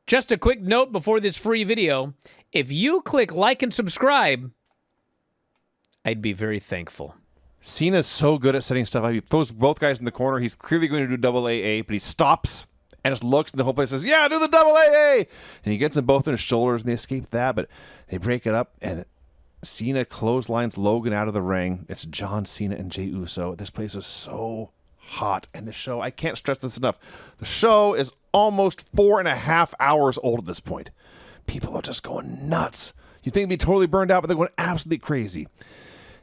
Just a quick note before this free video. If you click like and subscribe, I'd be very thankful. Cena's so good at setting stuff up. He throws both guys in the corner. He's clearly going to do double AA, but he stops and just looks, and the whole place says, yeah, do the double AA! And he gets them both in his shoulders, and they escape that, but they break it up, and Cena clotheslines Logan out of the ring. It's John Cena and Jey Uso. This place is so hot, and the show, I can't stress this enough, the show is almost 4.5 hours old at this point. People are just going nuts. You'd think they'd be totally burned out, but they're going absolutely crazy.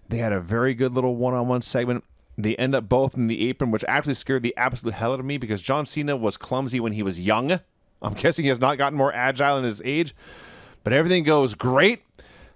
They had a very good little one-on-one segment. They end up both in the apron, which actually scared the absolute hell out of me because John Cena was clumsy when he was young. I'm guessing he has not gotten more agile in his age, but everything goes great.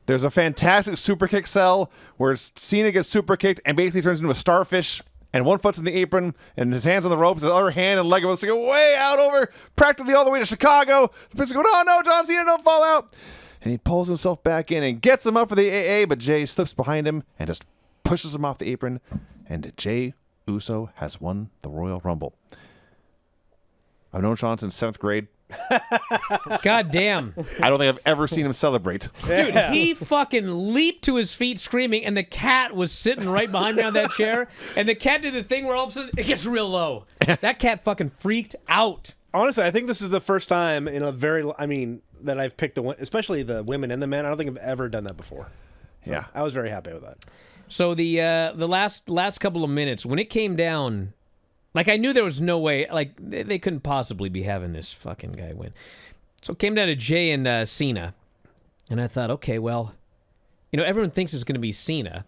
There's a fantastic super kick sell where Cena gets super kicked and basically turns into a starfish, and one foot's in the apron and his hand's on the ropes, the other hand and leg of us go way out over, practically all the way to Chicago. The fans go, oh no, John Cena, don't fall out. And he pulls himself back in and gets him up for the AA, but Jey slips behind him and just pushes him off the apron. And Jey Uso has won the Royal Rumble. I've known Shawn since 7th grade. God damn. I don't think I've ever seen him celebrate. Dude, he fucking leaped to his feet screaming, and the cat was sitting right behind me on that chair. And the cat did the thing where all of a sudden it gets real low. That cat fucking freaked out. Honestly, I think this is the first time in a that I've picked especially the women and the men. I don't think I've ever done that before. So Yeah. I was very happy with that. So the last couple of minutes, when it came down, like I knew there was no way, like they couldn't possibly be having this fucking guy win. So it came down to Jey and Cena, and I thought, okay, well, everyone thinks it's going to be Cena,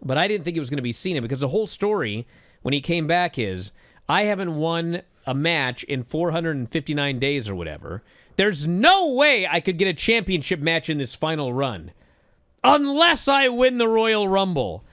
but I didn't think it was going to be Cena because the whole story when he came back is I haven't won a match in 459 days or whatever. There's no way I could get a championship match in this final run unless I win the Royal Rumble.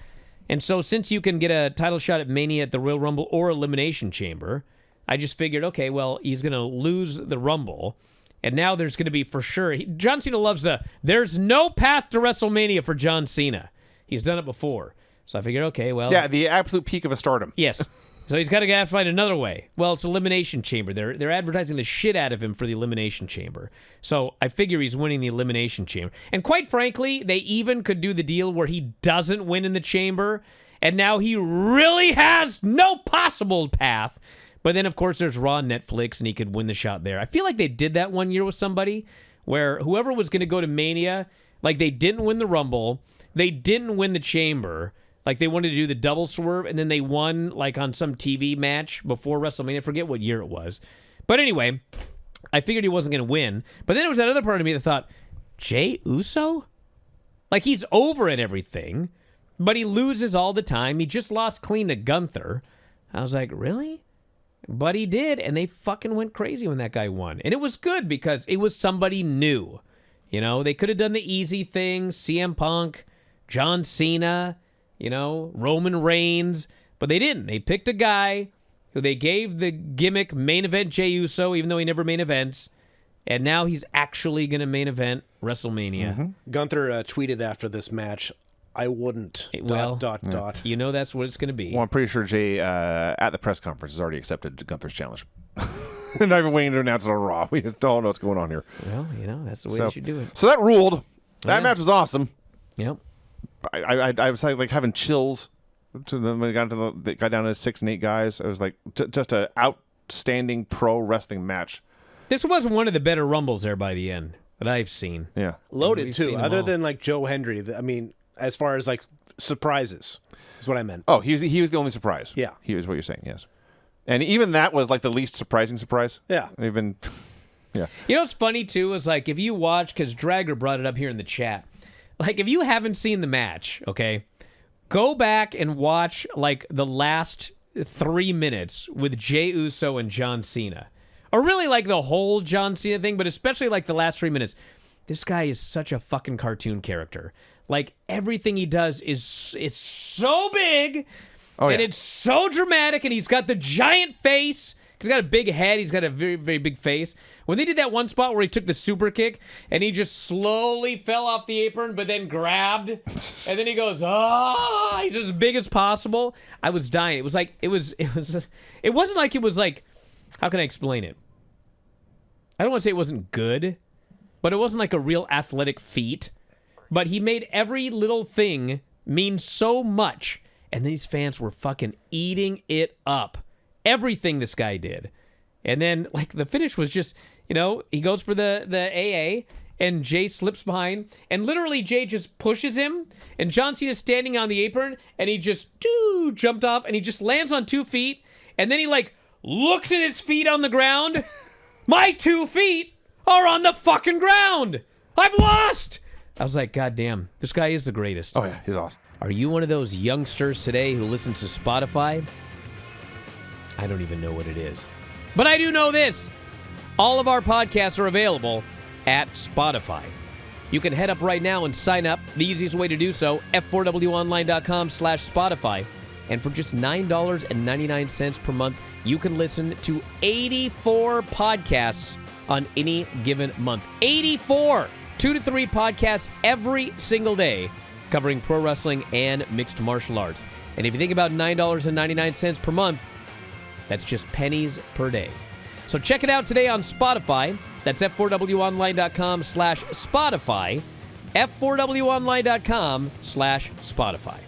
And so since you can get a title shot at Mania at the Royal Rumble or Elimination Chamber, I just figured, okay, well, he's going to lose the Rumble. And now there's going to be for sure. John Cena loves there's no path to WrestleMania for John Cena. He's done it before. So I figured, okay, well. Yeah, the absolute peak of a stardom. Yes. So he's got to find another way. Well, it's Elimination Chamber. They're advertising the shit out of him for the Elimination Chamber. So I figure he's winning the Elimination Chamber. And quite frankly, they even could do the deal where he doesn't win in the Chamber, and now he really has no possible path. But then, of course, there's Raw and Netflix, and he could win the shot there. I feel like they did that one year with somebody where whoever was going to go to Mania, like they didn't win the Rumble, they didn't win the Chamber. Like, they wanted to do the double swerve, and then they won, like, on some TV match before WrestleMania. I forget what year it was. But anyway, I figured he wasn't going to win. But then there was that other part of me that thought, Jey Uso? Like, he's over at everything, but he loses all the time. He just lost clean to Gunther. I was like, really? But he did, and they fucking went crazy when that guy won. And it was good because it was somebody new. They could have done the easy thing, CM Punk, John Cena, Roman Reigns, but they didn't. They picked a guy who they gave the gimmick main event Jey Uso, even though he never main events, and now he's actually going to main event WrestleMania. Mm-hmm. Gunther tweeted after this match, I wouldn't, ... That's what it's going to be. Well, I'm pretty sure Jey, at the press conference, has already accepted Gunther's challenge. Not even waiting to announce it on Raw. We just don't know what's going on here. Well, that's the way you should do it. So that ruled. That match was awesome. Yep. I was like having chills to them when it got down to 6 and 8 guys. I was like, just an outstanding pro wrestling match. This was one of the better Rumbles there by the end that I've seen. Yeah, loaded too. Other than like Joe Hendry, I mean, as far as like surprises, is what I meant. Oh, he was the only surprise. Yeah, he was what you're saying. Yes, and even that was like the least surprising surprise. Yeah, even. Yeah. What's funny too is like if you watch, because Dragger brought it up here in the chat. Like, if you haven't seen the match, okay, go back and watch, like, the last 3 minutes with Jey Uso and John Cena. Or really, like, the whole John Cena thing, but especially, like, the last 3 minutes. This guy is such a fucking cartoon character. Like, everything he does it's so big, and it's so dramatic, and he's got the giant face. He's got a big head. He's got a very, very big face. When they did that one spot where he took the super kick and he just slowly fell off the apron, but then grabbed, and then he goes, he's as big as possible. I was dying. It was like, it wasn't like it was like, how can I explain it? I don't want to say it wasn't good, but it wasn't like a real athletic feat. But he made every little thing mean so much. And these fans were fucking eating it up. Everything this guy did. And then, like, the finish was just, he goes for the AA, and Jey slips behind. And literally, Jey just pushes him. And John Cena's standing on the apron, and he just jumped off, and he just lands on 2 feet. And then he, looks at his feet on the ground. My 2 feet are on the fucking ground. I've lost. I was like, God damn, this guy is the greatest. Oh, yeah, he's awesome. Are you one of those youngsters today who listens to Spotify? I don't even know what it is. But I do know this. All of our podcasts are available at Spotify. You can head up right now and sign up. The easiest way to do so, f4wonline.com/Spotify. And for just $9.99 per month, you can listen to 84 podcasts on any given month. 84! 2 to 3 podcasts every single day covering pro wrestling and mixed martial arts. And if you think about $9.99 per month, that's just pennies per day. So check it out today on Spotify. That's f4wonline.com/Spotify. f4wonline.com/Spotify.